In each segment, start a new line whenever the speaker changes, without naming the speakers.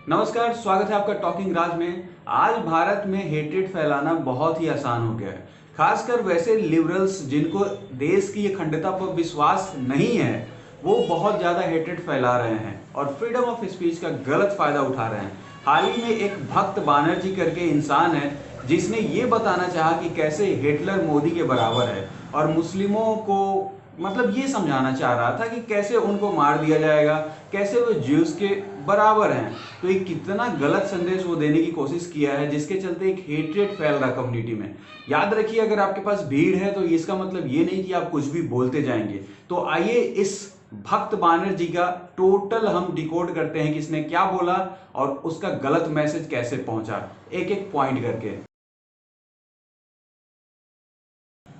नमस्कार, स्वागत है आपका टॉकिंग राज में। आज भारत में हेट्रेड फैलाना बहुत ही आसान हो गया है। खासकर वैसे लिबरल्स जिनको देश की अखंडता पर विश्वास नहीं है, वो बहुत ज़्यादा हेट्रेड फैला रहे हैं और फ्रीडम ऑफ स्पीच का गलत फायदा उठा रहे हैं। हाल ही में एक भक्त बानर्जी करके इंसान है जिसने ये बताना चाहा कि कैसे हिटलर मोदी के बराबर है और मुस्लिमों को मतलब ये समझाना चाह रहा था कि कैसे उनको मार दिया जाएगा, कैसे वो ज्यूस के बराबर हैं। तो ये कितना गलत संदेश वो देने की कोशिश किया है, जिसके चलते एक हेट्रेड फैल रहा कम्युनिटी में। याद रखिए, अगर आपके पास भीड़ है तो इसका मतलब ये नहीं कि आप कुछ भी बोलते जाएंगे। तो आइए इस भक्त बानर्जी का टोटल हम डिकोड करते हैं कि इसने क्या बोला और उसका गलत मैसेज कैसे पहुंचा, एक एक पॉइंट करके।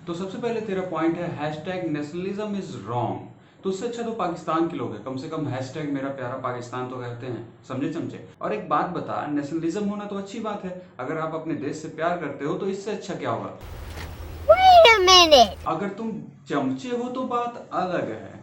तो सबसे पहले तेरा पॉइंट है हैशटैग नेशनलिज्म इज रॉन्ग। तो उससे अच्छा तो पाकिस्तान के लोग हैं, कम से कम हैशटैग मेरा प्यारा पाकिस्तान तो कहते हैं, समझे चमचे। और एक बात बता, नेशनलिज्म होना तो अच्छी बात है, अगर आप अपने देश से प्यार करते हो तो इससे अच्छा क्या होगा।
Wait a minute.
अगर तुम चमचे हो तो बात अलग है।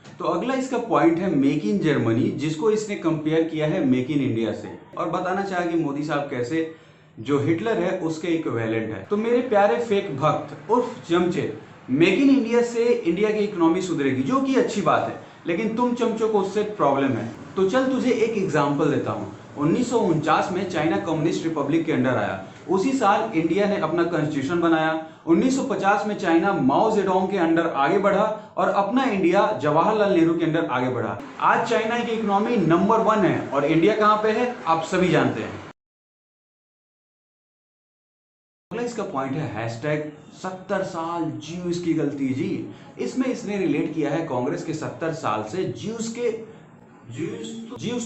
तो अगला इसका पॉइंट है मेक इन जर्मनी, जिसको इसने कंपेयर किया है मेक इन इंडिया से और बताना चाहा कि मोदी साहब कैसे जो हिटलर है उसके इक्विवेलेंट है। तो मेरे प्यारे फेक भक्त उर्फ चमचे, मेक इन इंडिया से इंडिया की इकोनॉमी सुधरेगी, जो कि अच्छी बात है, लेकिन तुम चमचों को उससे प्रॉब्लम है। तो चल तुझे एक एग्जांपल देता हूँ। 1949 में चाइना कम्युनिस्ट रिपब्लिक के अंडर आया। उसी साल इंडिया ने अपना कॉन्स्टिट्यूशन बनाया। 1950 में चाइना माओ जेडोंग के अंडर आगे बढ़ा और अपना इंडिया जवाहरलाल नेहरू के अंडर आगे बढ़ा। आज चाइना की इकोनॉमी नंबर 1 है और इंडिया कहां पे है आप सभी जानते हैं। अगला इसका पॉइंट है हैशटैग 70 साल ज्यूस की गलती जी। इसमें इसने रिलेट किया है कांग्रेस के 70 साल से ज्यूस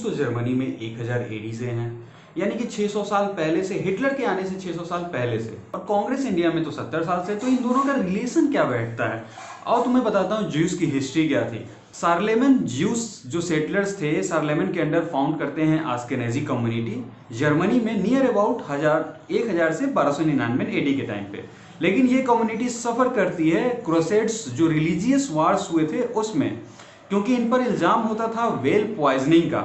तो जर्मनी में 1000 एडी से हैं, यानी कि 600 साल पहले से, हिटलर के आने से 600 साल पहले से, और कांग्रेस इंडिया में तो 70 साल से। तो इन दोनों का रिलेशन क्या बैठता है, और तुम्हें बताता हूँ ज्यूस की हिस्ट्री क्या थी। सार्लेमन ज्यूस जो सेटलर्स थे, सार्लेमन के अंडर फाउंड करते हैं आस्केनेजी कम्युनिटी जर्मनी में नियर अबाउट 1000 से 1299 एडी के टाइम पे। लेकिन ये कम्युनिटी सफर करती है क्रूसेड्स जो रिलीजियस वार्स हुए थे उसमें, क्योंकि इन पर इल्जाम होता था वेल पॉइजनिंग का।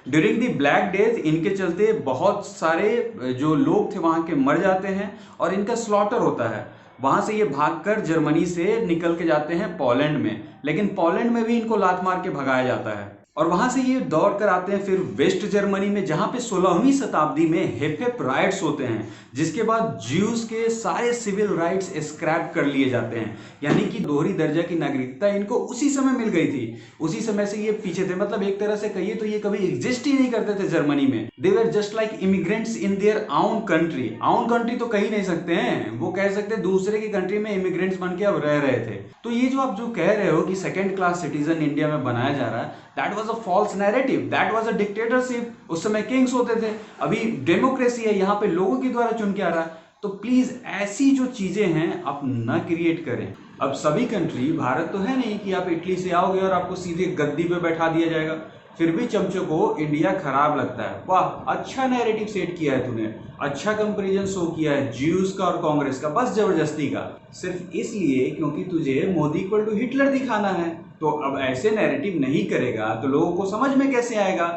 ड्यूरिंग दी ब्लैक डेथ इनके चलते बहुत सारे जो लोग थे वहां के मर जाते हैं और इनका स्लॉटर होता है। वहां से ये भागकर जर्मनी से निकल के जाते हैं पोलैंड में, लेकिन पोलैंड में भी इनको लात मार के भगाया जाता है और वहां से ये दौड़ कर आते हैं फिर वेस्ट जर्मनी में, जहां पे 16वीं शताब्दी में हेफेप राइट्स होते हैं, जिसके बाद ज्यूस के सारे सिविल राइट्स स्क्रैप कर लिए जाते हैं। यानी कि दोहरी दर्जा की नागरिकता इनको उसी समय मिल गई थी। उसी समय से ये पीछे थे, मतलब एक तरह से कहिए तो ये कभी एग्जिस्ट ही नहीं करते थे जर्मनी में। They were just like immigrants in their own country. Own country तो कह नहीं सकते हैं, वो कह सकते हैं दूसरे की कंट्री में इमिग्रेंट्स बन के अब रह रहे थे। तो ये जो आप जो कह रहे हो कि सेकेंड क्लास सिटीजन इंडिया में बनाया जा रहा है, that was a false narrative, that was a dictatorship. उस समय किंग्स होते थे, अभी डेमोक्रेसी है, यहाँ पे लोगों के द्वारा चुन के आ रहा है। तो प्लीज ऐसी जो चीजें हैं आप न क्रिएट करें। अब सभी कंट्री, भारत तो है नहीं कि आप इटली से आओगे और आपको सीधे गद्दी पे बैठा दिया जाएगा। फिर भी चमचों को इंडिया खराब लगता है। वाह, अच्छा नैरेटिव सेट किया है तूने, अच्छा कंपैरिजन शो किया है ज्यूस का और कांग्रेस का, बस जबरदस्ती का, सिर्फ इसलिए क्योंकि तुझे मोदी इक्वल टू हिटलर दिखाना है। तो अब ऐसे नैरेटिव नहीं करेगा तो लोगों को समझ में कैसे आएगा,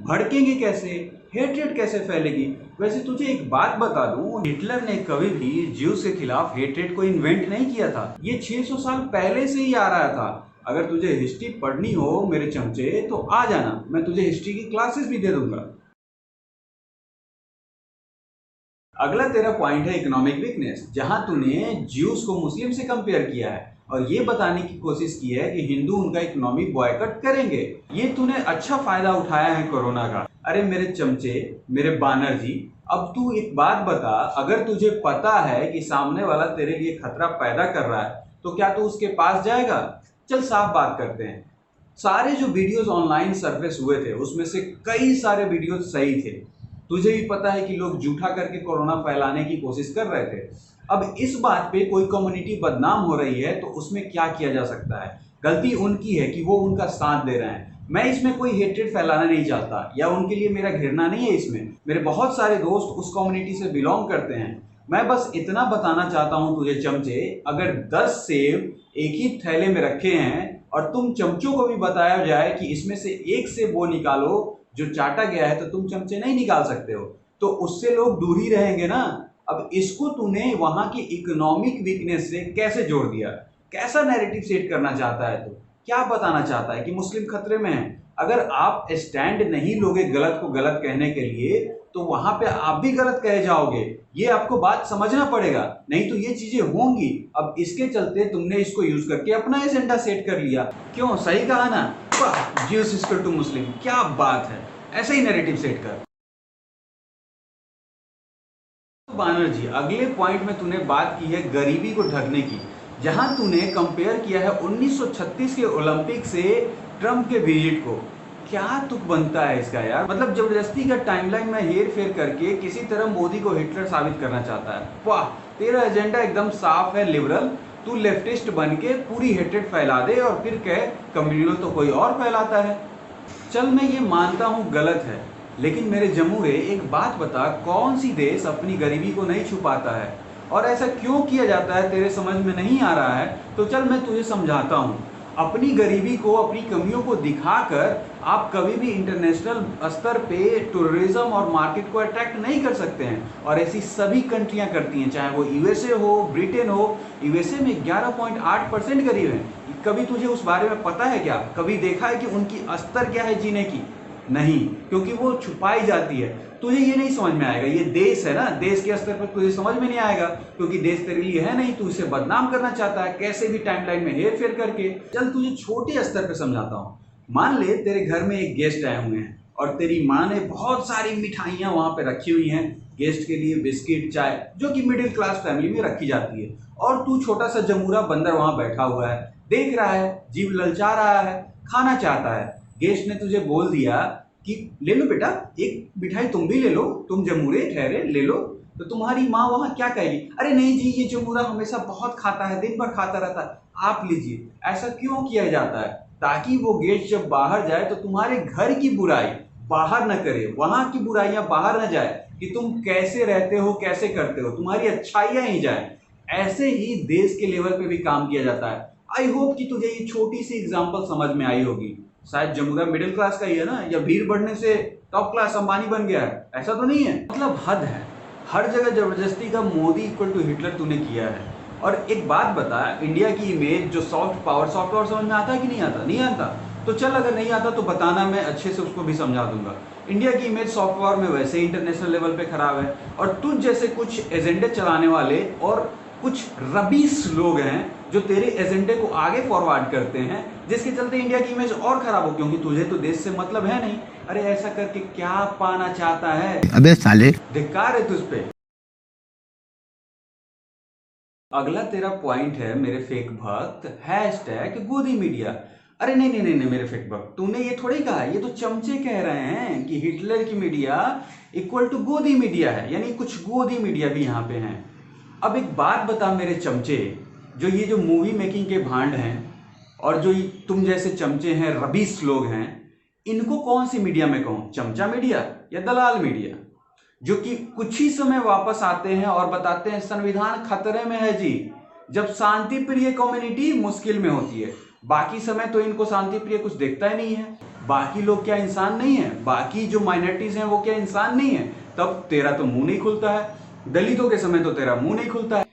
भड़केंगे कैसे, हेट्रेड कैसे फैलेगी। वैसे तुझे एक बात बता दूं, हिटलर ने कभी भी ज्यूस के खिलाफ हेट्रेड को इन्वेंट नहीं किया था, ये 600 साल पहले से ही आ रहा था। अगर तुझे हिस्ट्री पढ़नी हो मेरे चमचे तो आ जाना, मैं तुझे हिस्ट्री की क्लासेस भी दे दूंगा। अगला तेरा पॉइंट है इकोनॉमिक वीकनेस, जहां तूने ज्यूस को मुस्लिम से कंपेयर किया है और ये बताने की कोशिश की है कि हिंदू उनका इकोनॉमी बॉयकॉट करेंगे। ये तूने अच्छा फायदा उठाया है कोरोना का। अरे मेरे चमचे, मेरे बानर्जी, अब तू एक बात बता, अगर तुझे पता है कि सामने वाला तेरे लिए खतरा पैदा कर रहा है तो क्या तू उसके पास जाएगा। चल साफ बात करते हैं, सारे जो वीडियोस ऑनलाइन सरफेस हुए थे उसमें से कई सारे वीडियोस सही थे। तुझे भी पता है कि लोग झूठा करके कोरोना फैलाने की कोशिश कर रहे थे। अब इस बात पे कोई कम्युनिटी बदनाम हो रही है तो उसमें क्या किया जा सकता है। गलती उनकी है कि वो उनका साथ दे रहे हैं। मैं इसमें कोई हेट्रेड फैलाना नहीं चाहता या उनके लिए मेरा घृणा नहीं है। इसमें मेरे बहुत सारे दोस्त उस कम्युनिटी से बिलोंग करते हैं। मैं बस इतना बताना चाहता हूं तुझे चमचे, अगर 10 सेब एक ही थैले में रखे हैं और तुम चमचों को भी बताया जाए कि इसमें से एक से वो निकालो जो चाटा गया है, तो तुम चमचे नहीं निकाल सकते हो, तो उससे लोग दूर ही रहेंगे ना। अब इसको तूने वहां की इकोनॉमिक वीकनेस से कैसे जोड़ दिया? कैसा नैरेटिव सेट करना चाहता है तू? क्या बताना चाहता है कि मुस्लिम खतरे में है? अगर आप स्टैंड नहीं लोगे गलत को गलत कहने के लिए, तो वहां पे आप भी गलत कहे जाओगे। ये आपको बात समझना पड़ेगा, नहीं तो ये चीजें होंगी। अब इसके चलते तुमने इसको यूज करके अपना एजेंडा सेट कर लिया। क्यों? सही कहा ना? वाह, ज्यूस इक्वल टू मुस्लिम, क्या बात है। ऐसे ही नैरेटिव सेट कर। बानर जी, अगले पॉइंट में तूने बात की है गरीबी को ढकने की, जहां तूने कंपेयर किया है 1936 के ओलंपिक से ट्रम्प के विजिट को। क्या तुक बनता है इसका यार? मतलब जबरदस्ती का टाइमलाइन में हेर फेर करके किसी तरह मोदी को हिटलर साबित करना चाहता है। वाह, तेरा एजेंडा एकदम साफ है, लिबरल। तू लेफ्टिस्ट बन के पूरी हेट्रेड फैला दे और फिर कह कम्युनल तो कोई और फैलाता है। चल, मैं ये मानता हूँ गलत है, लेकिन मेरे जमूरे एक बात बता, कौन सी देश अपनी गरीबी को नहीं छुपाता है? और ऐसा क्यों किया जाता है तेरे समझ में नहीं आ रहा है? तो चल मैं तुझे समझाता हूँ। अपनी गरीबी को, अपनी कमियों को दिखाकर आप कभी भी इंटरनेशनल स्तर पे टूरिज्म और मार्केट को अट्रैक्ट नहीं कर सकते हैं, और ऐसी सभी कंट्रियां करती हैं, चाहे वो यूएसए हो, ब्रिटेन हो। यूएसए में 11.8% गरीब हैं। कभी तुझे उस बारे में पता है क्या? कभी देखा है कि उनकी स्तर क्या है जीने की? नहीं, क्योंकि वो छुपाई जाती है। तुझे ये नहीं समझ में आएगा, ये देश है ना, देश के स्तर पर तुझे समझ में नहीं आएगा, क्योंकि देश तेरे लिए है नहीं। तू इसे बदनाम करना चाहता है कैसे भी टाइमलाइन में हेर फेर करके। चल तुझे छोटे स्तर पर समझाता हूँ। मान ले तेरे घर में एक गेस्ट आए हुए हैं और तेरी माँ ने बहुत सारी मिठाइयाँ वहाँ पे रखी हुई हैं गेस्ट के लिए, बिस्किट, चाय, जो कि मिडिल क्लास फैमिली में रखी जाती है। और तू छोटा सा जमूरा बंदर वहाँ बैठा हुआ है, देख रहा है, जीभ ललचा रहा है, खाना चाहता है। गेस्ट ने तुझे बोल दिया कि ले लो बेटा, एक मिठाई तुम भी ले लो, तुम जमूरे ठहरे, ले लो। तो तुम्हारी माँ वहां क्या कहेगी? अरे नहीं जी, ये जमूरा हमेशा बहुत खाता है, दिन भर खाता रहता है, आप लीजिए। ऐसा क्यों किया जाता है? ताकि वो गेस्ट जब बाहर जाए तो तुम्हारे घर की बुराई बाहर न करे, वहां की बुराइयां बाहर न जाए कि तुम कैसे रहते हो, कैसे करते हो, तुम्हारी अच्छाइयां ही जाए। ऐसे ही देश के लेवल पे भी काम किया जाता है। आई होप कि तुझे ये छोटी सी एग्जांपल समझ में आई होगी। शायद जमुना मिडिल क्लास का ही है ना, या भीड़ बढ़ने से टॉप क्लास अंबानी बन गया है? ऐसा तो नहीं है। मतलब हद है, हर जगह जबरदस्ती का मोदी इक्वल टू हिटलर तूने किया है। और एक बात बता, इंडिया की इमेज जो सॉफ्ट पावर समझ में आता है कि नहीं आता? नहीं आता? तो चल, अगर नहीं आता तो बताना, मैं अच्छे से उसको भी समझा दूंगा। इंडिया की इमेज सॉफ्ट पावर में वैसे ही इंटरनेशनल लेवल पे खराब है, और तुझ जैसे कुछ एजेंडे चलाने वाले और कुछ रबीस लोग हैं जो तेरे एजेंडे को आगे फॉरवर्ड करते हैं, जिसके चलते इंडिया की इमेज और खराब हो, क्योंकि तुझे तो देश से मतलब है नहीं। अरे ऐसा करके क्या पाना चाहता है?
अबे साले,
धिक्कार है तुझ पे। अगला तेरा पॉइंट है मेरे फेक भक्त, हैशटैग गोदी मीडिया। अरे नहीं नहीं नहीं नहीं मेरे फेक भक्त, तूने ये थोड़ी कहा, ये तो चमचे कह रहे हैं कि हिटलर की मीडिया इक्वल टू गोदी मीडिया है, यानी कुछ गोदी मीडिया भी यहाँ पे हैं। अब एक बात बता मेरे चमचे, जो मूवी मेकिंग के भांड हैं और जो तुम जैसे चमचे हैं, रबीस लोग हैं, इनको कौन सी मीडिया में कहूँ? चमचा मीडिया या दलाल मीडिया? जो कि कुछ ही समय वापस आते हैं और बताते हैं संविधान खतरे में है जी, जब शांति प्रिय कम्युनिटी मुश्किल में होती है। बाकी समय तो इनको शांति प्रिय कुछ देखता ही नहीं है। बाकी लोग क्या इंसान नहीं है? बाकी जो माइनॉरिटीज हैं वो क्या इंसान नहीं है? तब तेरा तो मुंह नहीं खुलता है। दलितों के समय तो तेरा मुंह नहीं खुलता है।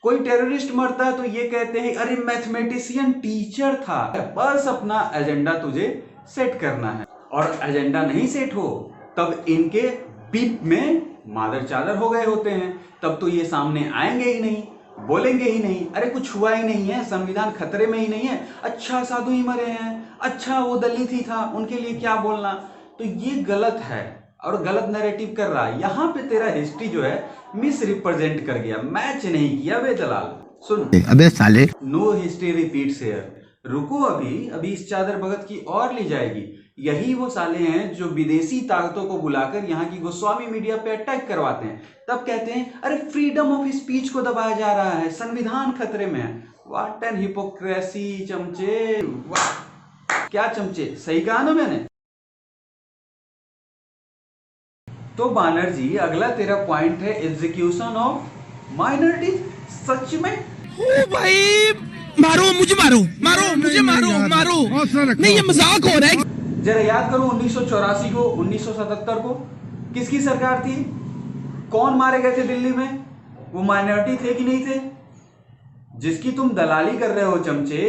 कोई टेररिस्ट मरता है तो ये कहते हैं अरे मैथमेटिशियन टीचर था। बस अपना एजेंडा तुझे सेट करना है, और एजेंडा नहीं सेट हो तब इनके बीप में मादर चादर हो गए होते हैं। तब तो ये सामने आएंगे ही नहीं, बोलेंगे ही नहीं, अरे कुछ हुआ ही नहीं है, संविधान खतरे में ही नहीं है, अच्छा साधु ही मरे हैं, अच्छा वो दलित ही था, उनके लिए क्या बोलना। तो ये गलत है और गलत नैरेटिव कर रहा है। यहाँ पे तेरा हिस्ट्री जो है मिस रिप्रेजेंट कर गया, मैच नहीं किया बे दलाल। सुन
अबे साले,
नो हिस्ट्री रिपीट्स हियर। रुको, अभी इस चादर भगत की और ली जाएगी। यही वो साले हैं जो विदेशी ताकतों को बुलाकर यहाँ की गोस्वामी मीडिया पे अटैक करवाते हैं। तब कहते हैं अरे फ्रीडम ऑफ स्पीच को दबाया जा रहा है, संविधान खतरे में है। व्हाट एन हिपोक्रेसी चमचे, वाह क्या चमचे, सही कहा ना मैंने? तो बानर जी, अगला तेरा पॉइंट है एग्जीक्यूशन ऑफ माइनॉरिटीज। सच में
भाई मारो मुझे, मारो मारो मुझे, मारो मारो, नहीं ये मजाक हो रहा है।
जरा याद करो 1984 को, 1977 को किसकी सरकार थी? कौन मारे गए थे दिल्ली में? वो माइनॉरिटी थे कि नहीं थे? जिसकी तुम दलाली कर रहे हो चमचे,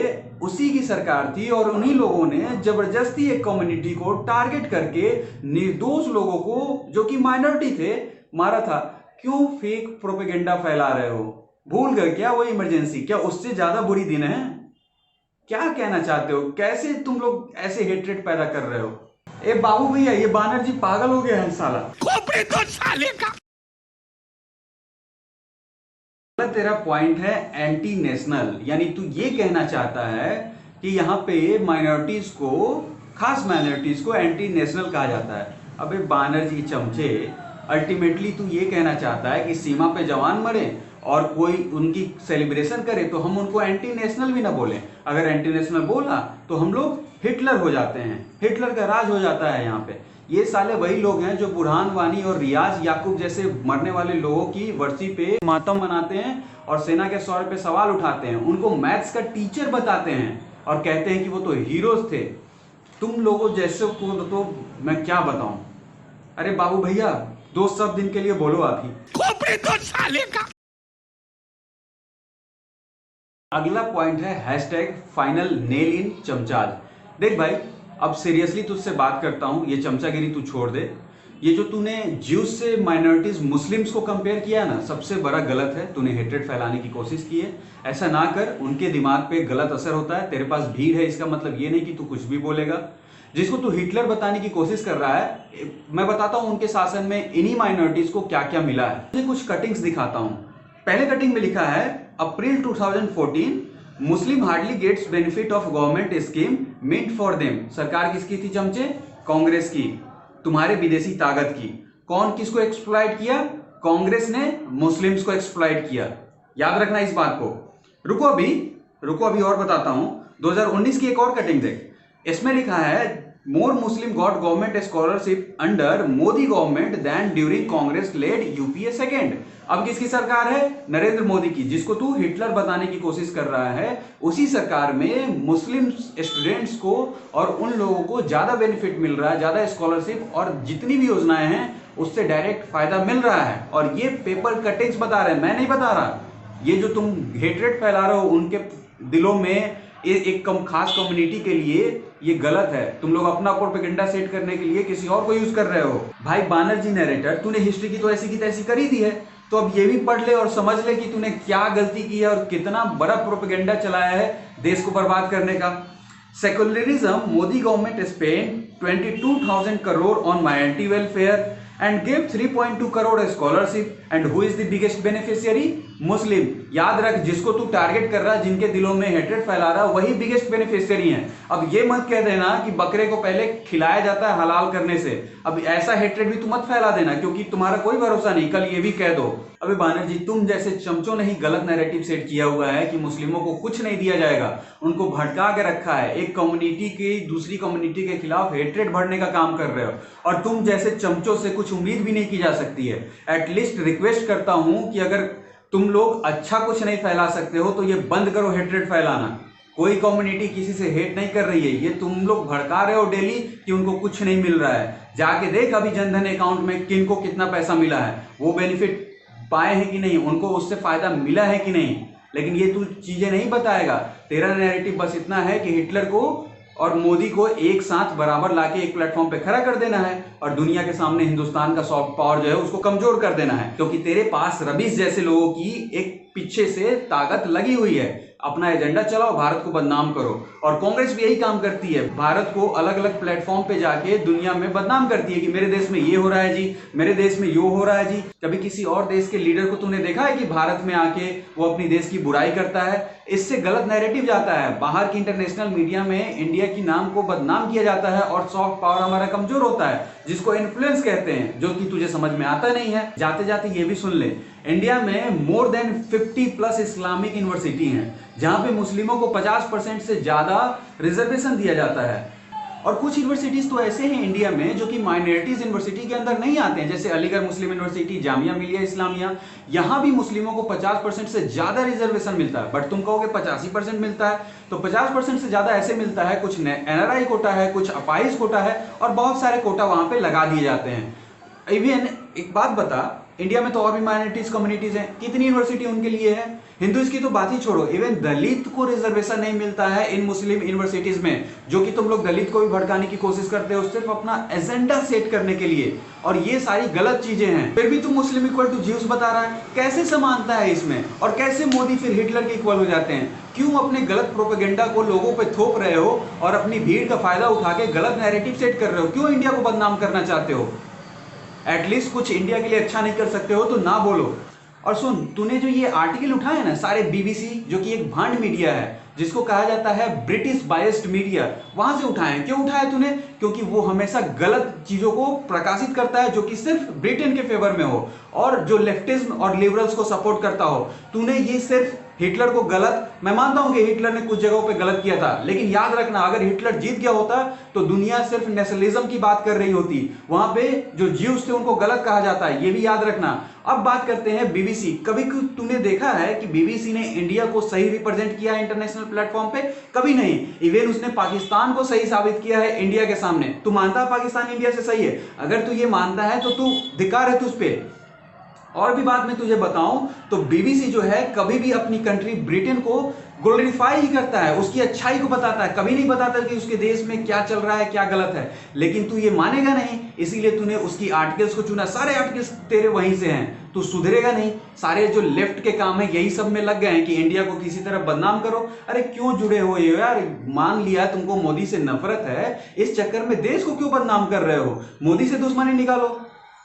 उसी की सरकार थी और उन्हीं लोगों ने जबरदस्ती एक कम्युनिटी को टारगेट करके निर्दोष लोगों को जो कि माइनॉरिटी थे मारा था। क्यों फेक प्रोपेगेंडा फैला रहे हो? भूल गए क्या वो इमरजेंसी? क्या उससे ज्यादा बुरी दिन है? क्या कहना चाहते हो? कैसे तुम लोग ऐसे हेट्रेड पैदा कर रहे हो? ए बाबू भैया, ये बानर्जी पागल हो गया है साला।
खोपड़ी तो साले का।
तेरा पॉइंट है एंटी नेशनल, यानी तू ये कहना चाहता है कि यहाँ पे माइनॉरिटीज को, खास माइनॉरिटीज को एंटी नेशनल कहा जाता है। अबे बानर्जी चमचे, अल्टीमेटली तू ये कहना चाहता है कि सीमा पे जवान मरे और कोई उनकी सेलिब्रेशन करे तो हम उनको एंटी नेशनल भी ना बोलें। अगर एंटी नेशनल बोला तो हम लोग हिटलर हो जाते हैं, हिटलर का राज हो जाता है यहाँ पे। ये साले वही लोग हैं जो बुरहान वानी और रियाज याकूब जैसे मरने वाले लोगों की वर्सी पे मातम मनाते हैं और सेना के शौर्य पे सवाल उठाते हैं, उनको मैथ्स का टीचर बताते हैं और कहते हैं कि वो तो हीरोज थे। तुम लोगों जैसे को तो मैं क्या बताऊं। अरे बाबू भैया, दो सब दिन के लिए बोलो आप ही।
खोपड़ी तो साले का।
अगला पॉइंट है हैशटैग फाइनल नेल इन चमचाज। देख भाई, अब सीरियसली तुझसे बात करता हूं, ये चमचागिरी तू छोड़ दे। ये जो तूने ज्यूस से माइनॉरिटीज मुस्लिम्स को कंपेयर किया ना, सबसे बड़ा गलत है। तूने हेट्रेड फैलाने की कोशिश की है, ऐसा ना कर। उनके दिमाग पे गलत असर होता है। तेरे पास भीड़ है, इसका मतलब ये नहीं कि तू कुछ भी बोलेगा। जिसको तू हिटलर बताने की कोशिश कर रहा है, मैं बताता हूं उनके शासन में इन्हीं माइनॉरिटीज को क्या क्या मिला है। मुझे कुछ कटिंग्स दिखाता हूं। पहले कटिंग में लिखा है April 2014 Muslim hardly gets benefit of government scheme meant for them. सरकार किसकी थी चमचे? कांग्रेस की, तुम्हारे विदेशी ताकत की। कौन किसको एक्सप्लॉइट किया? कांग्रेस ने मुस्लिम्स को एक्सप्लॉइट किया। याद रखना इस बात को। रुको अभी और बताता हूं। 2019 की एक और कटिंग देख, इसमें लिखा है more Muslim got government scholarship under Modi government than during Congress led UPA second. अब किसकी सरकार है? नरेंद्र मोदी की, जिसको तू हिटलर बताने की कोशिश कर रहा है। उसी सरकार में मुस्लिम स्टूडेंट्स को और उन लोगों को ज्यादा बेनिफिट मिल रहा है, ज्यादा स्कॉलरशिप और जितनी भी योजनाएं हैं उससे डायरेक्ट फायदा मिल रहा है। और ये पेपर कटिंग्स बता रहे हैं, मैं नहीं बता रहा। ये जो तुम हेट्रेड फैला रहे हो उनके दिलों में, एक खास कम्युनिटी के लिए ये गलत है। तुम लोग अपना प्रोपेगेंडा सेट करने के लिए किसी और को यूज कर रहे हो। भाई बानर्जी नरेटर, तूने हिस्ट्री की तो ऐसी की तैसी कर ही दी है, तो अब ये भी पढ़ ले और समझ ले कि तूने क्या गलती की है और कितना बड़ा प्रोपेगेंडा चलाया है देश को बर्बाद करने का। Secularism, Modi government spend 22,000 crore on minority welfare and give 3.2 crore scholarship and who is the biggest beneficiary? Muslim. याद रख, जिसको तू टारगेट कर रहा है, जिनके दिलों में हेट्रेड फैला रहा है, वही बिगेस्ट बेनिफिशियरी हैं। अब ये मत कह देना कि बकरे को पहले खिलाया जाता है हलाल करने से। अब ऐसा हेट्रेड भी तू मत फैला देना, क्योंकि तुम्हारा कोई भरोसा नहीं, कल ये भी कह दो। अबे बानर्जी, तुम जैसे चमचों ने ही गलत नैरेटिव सेट किया हुआ है कि मुस्लिमों को कुछ नहीं दिया जाएगा। उनको भटका के रखा है, एक कम्युनिटी की दूसरी कम्युनिटी के खिलाफ हेट्रेड भरने का काम कर रहे हो। और तुम जैसे चमचों से कुछ उम्मीद भी नहीं की जा सकती है। एटलीस्ट रिक्वेस्ट करता हूं कि अगर तुम लोग अच्छा कुछ नहीं फैला सकते हो तो ये बंद करो हेट्रेड फैलाना। कोई कम्युनिटी किसी से हेट नहीं कर रही है, ये तुम लोग भड़का रहे हो डेली कि उनको कुछ नहीं मिल रहा है। जाके देख अभी जनधन अकाउंट में किनको कितना पैसा मिला है, वो बेनिफिट पाए हैं कि नहीं, उनको उससे फायदा मिला है कि नहीं। लेकिन ये तू चीजें नहीं बताएगा। तेरा नैरेटिव बस इतना है कि हिटलर को और मोदी को एक साथ बराबर लाके एक प्लेटफॉर्म पे खड़ा कर देना है और दुनिया के सामने हिंदुस्तान का सॉफ्ट पावर जो है उसको कमजोर कर देना है, क्योंकि तेरे पास रबीश जैसे लोगों की एक पीछे से ताकत लगी हुई है। अपना एजेंडा चलाओ, भारत को बदनाम करो। और कांग्रेस भी यही काम करती है, भारत को अलग अलग प्लेटफॉर्म पे जाके दुनिया में बदनाम करती है कि मेरे देश में ये हो रहा है जी, मेरे देश में यो हो रहा है जी। कभी किसी और देश के लीडर को तूने देखा है कि भारत में आके वो अपनी देश की बुराई करता है? इससे गलत नैरेटिव जाता है। बाहर की इंटरनेशनल मीडिया में इंडिया की नाम को बदनाम किया जाता है और सॉफ्ट पावर हमारा कमजोर होता है, जिसको इन्फ्लुएंस कहते हैं, जो कि तुझे समझ में आता नहीं है। जाते जाते ये भी सुन ले, इंडिया में मोर देन 50+ इस्लामिक यूनिवर्सिटी हैं, जहां पे मुस्लिमों को 50% से ज्यादा रिजर्वेशन दिया जाता है। और कुछ यूनिवर्सिटीज तो ऐसे हैं इंडिया में जो कि माइनॉरिटीज यूनिवर्सिटी के अंदर नहीं आते हैं, जैसे अलीगढ़ मुस्लिम यूनिवर्सिटी, जामिया मिलिया इस्लामिया। यहाँ भी मुस्लिमों को 50% से ज्यादा रिजर्वेशन मिलता है। बट तुम कहोगे 85% मिलता है, तो 50% से ज्यादा ऐसे मिलता है, कुछ NRI कोटा है, कुछ अपाइज कोटा है, और बहुत सारे कोटा वहां पे लगा दिए जाते हैं। इवन एक बात बता, इंडिया में तो और भी माइनॉरिटीज कम्युनिटीज हैं, कितनी यूनिवर्सिटी उनके लिए है। हिंदुइज की तो बात ही छोड़ो, इवन दलित को रिजर्वेशन नहीं मिलता है इन मुस्लिम यूनिवर्सिटीज में, जो कि तुम लोग दलित को भी भड़काने की कोशिश करते हो सिर्फ अपना एजेंडा सेट करने के लिए। और ये सारी गलत चीजें हैं, फिर भी तुम मुस्लिम इक्वल टू ज्यूस बता रहा है। कैसे समानता है इसमें, और कैसे मोदी फिर हिटलर के इक्वल हो जाते हैं? क्यों अपने गलत प्रोपेगेंडा को लोगों पे थोप रहे हो और अपनी भीड़ का फायदा उठा के गलत नैरेटिव सेट कर रहे हो? क्यों इंडिया को बदनाम करना चाहते हो? एटलीस्ट कुछ इंडिया के लिए अच्छा नहीं कर सकते हो तो ना बोलो। और सुन, तूने जो ये आर्टिकल उठाए ना सारे BBC, जो कि एक भांड मीडिया है जिसको कहा जाता है ब्रिटिश बायस्ड मीडिया, वहां से उठाए। क्यों उठाया तूने? क्योंकि वो हमेशा गलत चीजों को प्रकाशित करता है जो कि सिर्फ ब्रिटेन के फेवर में हो, और जो लेफ्टिज्म और लिबरल्स को सपोर्ट करता हो। तूने ये सिर्फ हिटलर को गलत, मैं मानता हूं कि हिटलर ने कुछ जगहों पे गलत किया था, लेकिन याद रखना अगर हिटलर जीत गया होता तो दुनिया सिर्फ नेशनलिज्म की बात कर रही होती। वहां पे जो ज्यूस थे उनको गलत कहा जाता है, ये भी याद रखना। अब बात करते हैं BBC। कभी तूने देखा है कि BBC ने इंडिया को सही रिप्रेजेंट किया है इंटरनेशनल प्लेटफॉर्म पे? कभी नहीं। इवन उसने पाकिस्तान को सही साबित किया है इंडिया के सामने। तू मानता है पाकिस्तान इंडिया से सही है? अगर तू ये मानता है तो तू धिक्कार है तुझ पे। और भी बात मैं तुझे बताऊं तो BBC जो है कभी भी अपनी कंट्री ब्रिटेन को ग्लोरीफाई ही करता है, उसकी अच्छाई को बताता है, कभी नहीं बताता कि उसके देश में क्या चल रहा है, क्या गलत है। लेकिन तू ये मानेगा नहीं, इसीलिए तूने उसकी आर्टिकल्स को चुना। सारे आर्टिकल्स तेरे वहीं से हैं, तू सुधरेगा नहीं। सारे जो लेफ्ट के काम है यही सब में लग गए हैं कि इंडिया को किसी तरह बदनाम करो। अरे क्यों जुड़े हो ये यार? मान लिया तुमको मोदी से नफरत है, इस चक्कर में देश को क्यों बदनाम कर रहे हो? मोदी से दुश्मनी निकालो।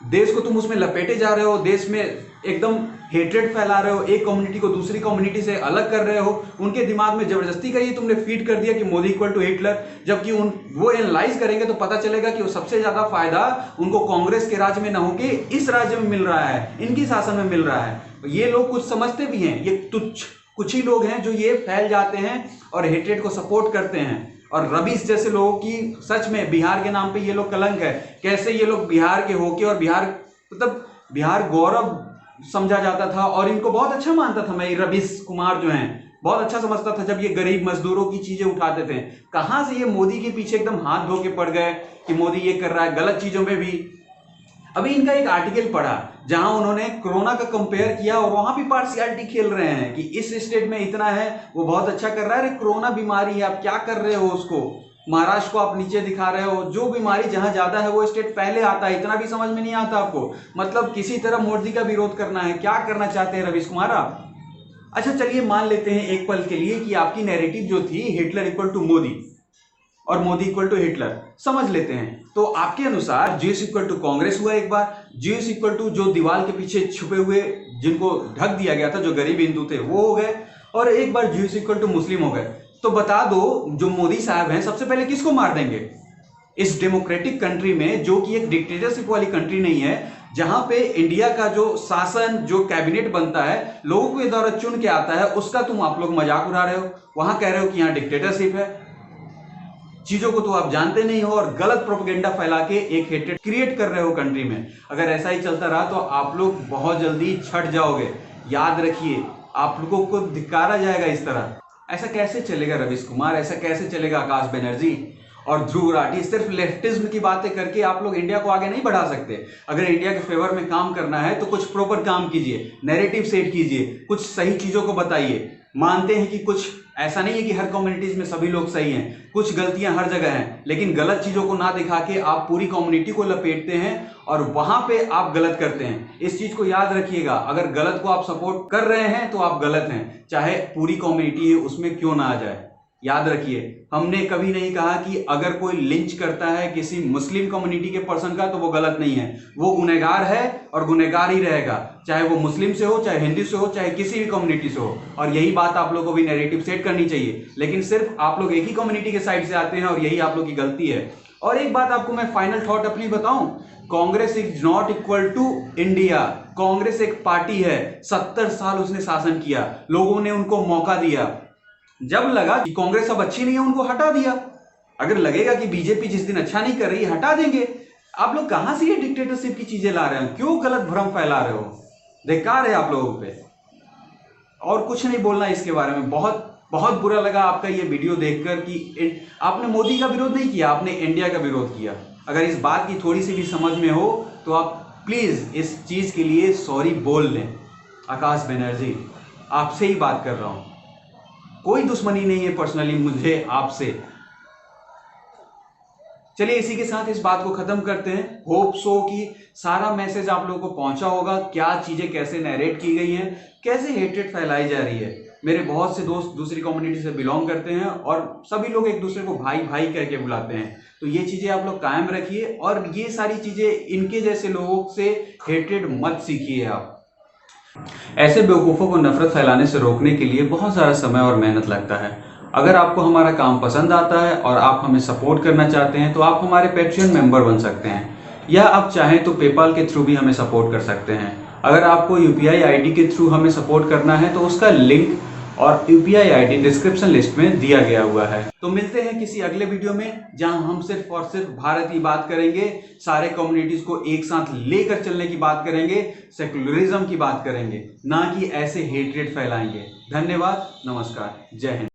देश को तुम उसमें लपेटे जा रहे हो, देश में एकदम हेट्रेड फैला रहे हो, एक कम्युनिटी को दूसरी कम्युनिटी से अलग कर रहे हो। उनके दिमाग में जबरदस्ती का ये तुमने फीड कर दिया कि मोदी इक्वल टू हिटलर, जबकि वो एनालाइज करेंगे तो पता चलेगा कि वो सबसे ज्यादा फायदा उनको कांग्रेस के राज्य में न होके इस राज्य में मिल रहा है, इनकी शासन में मिल रहा है। ये लोग कुछ समझते भी हैं, ये तुच्छ कुछ ही लोग हैं जो ये फैल जाते हैं और हेट्रेड को सपोर्ट करते हैं। और रबीश जैसे लोगों की सच में बिहार के नाम पे ये लोग कलंक है। कैसे ये लोग बिहार के होके, और बिहार मतलब बिहार गौरव समझा जाता था और इनको बहुत अच्छा मानता था मैं। रबीश कुमार जो हैं बहुत अच्छा समझता था जब ये गरीब मजदूरों की चीजें उठाते थे। कहां से ये मोदी के पीछे एकदम हाथ धो के पड़ गए कि मोदी ये कर रहा है, गलत चीजों में भी। अभी इनका एक आर्टिकल पढ़ा जहां उन्होंने कोरोना का कंपेयर किया और वहां भी पार्शियलिटी खेल रहे हैं कि इस स्टेट में इतना है, वो बहुत अच्छा कर रहा है। अरे कोरोना बीमारी है, आप क्या कर रहे हो उसको? महाराष्ट्र को आप नीचे दिखा रहे हो। जो बीमारी जहां ज्यादा है वो स्टेट पहले आता है। इतना भी समझ में नहीं आता आपको? मतलब किसी तरह मोदी का विरोध करना है। क्या करना चाहते हैं रवीश कुमार आप? अच्छा चलिए मान लेते हैं एक पल के लिए कि आपकी नैरेटिव जो थी हिटलर इक्वल टू मोदी और मोदी इक्वल टू हिटलर, समझ लेते हैं। तो आपके अनुसार जीएस इक्वल टू कांग्रेस हुआ एक बार, जीएस इक्वल टू जो दीवार के पीछे छुपे हुए जिनको ढक दिया गया था, जो गरीब हिंदू थे वो हो गए, और एक बार जीएस इक्वल टू मुस्लिम हो गए। तो बता दो जो मोदी साहब हैं सबसे पहले किसको मार देंगे इस डेमोक्रेटिक कंट्री में, जो कि एक डिक्टेटरशिप वाली कंट्री नहीं है, जहां पे इंडिया का जो शासन, जो कैबिनेट बनता है, लोगों के द्वारा चुन के आता है, उसका तुम आप लोग मजाक उड़ा रहे हो। वहां कह रहे हो कि यहाँ डिक्टेटरशिप है। चीजों को तो आप जानते नहीं हो और गलत प्रोपेगेंडा फैला के एक हेट्रेड क्रिएट कर रहे हो कंट्री में। अगर ऐसा ही चलता रहा तो आप लोग बहुत जल्दी छट जाओगे। याद रखिए, आप लोगों को धिक्कारा जाएगा इस तरह। ऐसा कैसे चलेगा रवीश कुमार? ऐसा कैसे चलेगा आकाश बनर्जी और ध्रुव राठी? सिर्फ लेफ्टिज्म की बातें करके आप लोग इंडिया को आगे नहीं बढ़ा सकते। अगर इंडिया के फेवर में काम करना है तो कुछ प्रॉपर काम कीजिए, नैरेटिव सेट कीजिए, कुछ सही चीजों को बताइए। मानते हैं कि कुछ ऐसा नहीं है कि हर कम्युनिटीज में सभी लोग सही हैं, कुछ गलतियां हर जगह हैं, लेकिन गलत चीजों को ना दिखा के आप पूरी कम्युनिटी को लपेटते हैं और वहां पे आप गलत करते हैं। इस चीज को याद रखिएगा। अगर गलत को आप सपोर्ट कर रहे हैं तो आप गलत हैं, चाहे पूरी कम्युनिटी है उसमें क्यों ना आ जाए। याद रखिए, हमने कभी नहीं कहा कि अगर कोई लिंच करता है किसी मुस्लिम कम्युनिटी के पर्सन का तो वो गलत नहीं है। वो गुनहगार है और गुनहगार ही रहेगा, चाहे वो मुस्लिम से हो, चाहे हिंदू से हो, चाहे किसी भी कम्युनिटी से हो। और यही बात आप लोगों को भी नैरेटिव सेट करनी चाहिए। लेकिन सिर्फ आप लोग एक ही कम्युनिटी के साइड से आते हैं और यही आप लोग की गलती है। और एक बात आपको मैं फाइनल थॉट अपनी बताऊं, Congress is not equal to India. Congress एक पार्टी है, 70 साल उसने शासन किया, लोगों ने उनको मौका दिया। जब लगा कि कांग्रेस अब अच्छी नहीं है उनको हटा दिया। अगर लगेगा कि बीजेपी जिस दिन अच्छा नहीं कर रही है हटा देंगे। आप लोग कहां से ये डिक्टेटरशिप की चीजें ला रहे हो? क्यों गलत भ्रम फैला रहे हो? धिक्कार है आप लोगों पे। और कुछ नहीं बोलना इसके बारे में। बहुत बहुत बुरा लगा आपका ये वीडियो देखकर कि आपने मोदी का विरोध नहीं किया, आपने इंडिया का विरोध किया। अगर इस बात की थोड़ी सी भी समझ में हो तो आप प्लीज इस चीज के लिए सॉरी बोल लें। आकाश बनर्जी, आपसे ही बात कर रहा हूं, कोई दुश्मनी नहीं है पर्सनली मुझे आपसे। चलिए इसी के साथ इस बात को खत्म करते हैं। होप सो कि सारा मैसेज आप लोगों को पहुंचा होगा, क्या चीजें कैसे नैरेट की गई हैं, कैसे हेट्रेड फैलाई जा रही है। मेरे बहुत से दोस्त दूसरी कम्युनिटी से बिलोंग करते हैं और सभी लोग एक दूसरे को भाई भाई करके बुलाते हैं। तो ये चीजें आप लोग कायम रखिए और ये सारी चीजें इनके जैसे लोगों से हेट्रेड मत सीखिए। आप ऐसे बेवकूफ़ों को नफरत फैलाने से रोकने के लिए बहुत सारा समय और मेहनत लगता है। अगर आपको हमारा काम पसंद आता है और आप हमें सपोर्ट करना चाहते हैं तो आप हमारे पैट्रियन मेंबर बन सकते हैं, या आप चाहें तो पेपाल के थ्रू भी हमें सपोर्ट कर सकते हैं। अगर आपको यूपीआई आईडी के थ्रू हमें सपोर्ट करना है तो उसका लिंक और यूपीआई आईडी डिस्क्रिप्शन लिस्ट में दिया गया हुआ है। तो मिलते हैं किसी अगले वीडियो में जहां हम सिर्फ और सिर्फ भारत की बात करेंगे, सारे कम्युनिटीज को एक साथ लेकर चलने की बात करेंगे, सेकुलरिज्म की बात करेंगे, ना कि ऐसे हेट्रेड फैलाएंगे। धन्यवाद, नमस्कार, जय हिंद।